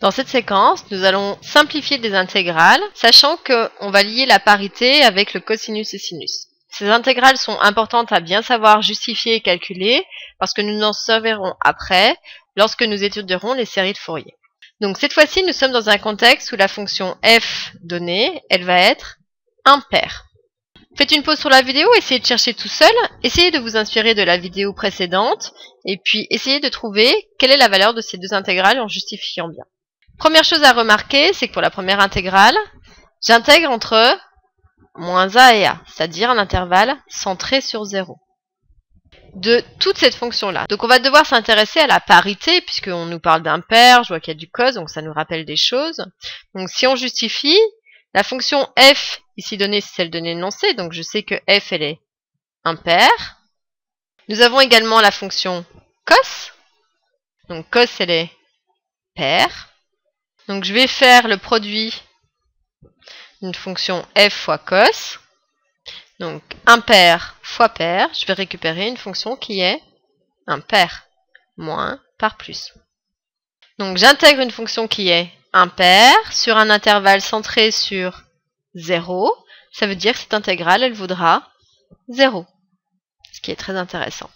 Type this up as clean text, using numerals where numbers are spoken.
Dans cette séquence, nous allons simplifier des intégrales, sachant qu'on va lier la parité avec le cosinus et sinus. Ces intégrales sont importantes à bien savoir justifier et calculer, parce que nous en servirons après, lorsque nous étudierons les séries de Fourier. Donc cette fois-ci, nous sommes dans un contexte où la fonction f donnée, elle va être impaire. Faites une pause sur la vidéo, essayez de chercher tout seul, essayez de vous inspirer de la vidéo précédente, et puis essayez de trouver quelle est la valeur de ces deux intégrales en justifiant bien. Première chose à remarquer, c'est que pour la première intégrale, j'intègre entre moins a et a, c'est-à-dire un intervalle centré sur 0. De toute cette fonction-là. Donc on va devoir s'intéresser à la parité, puisqu'on nous parle d'impair, je vois qu'il y a du cos, donc ça nous rappelle des choses. Donc si on justifie, la fonction f, ici donnée, c'est celle de l'énoncé, donc je sais que f, elle est impaire. Nous avons également la fonction cos, donc cos, elle est paire. Donc je vais faire le produit d'une fonction f fois cos. Donc impair fois pair, je vais récupérer une fonction qui est impair, moins par plus. Donc j'intègre une fonction qui est impair sur un intervalle centré sur 0. Ça veut dire que cette intégrale, elle vaudra 0, ce qui est très intéressant.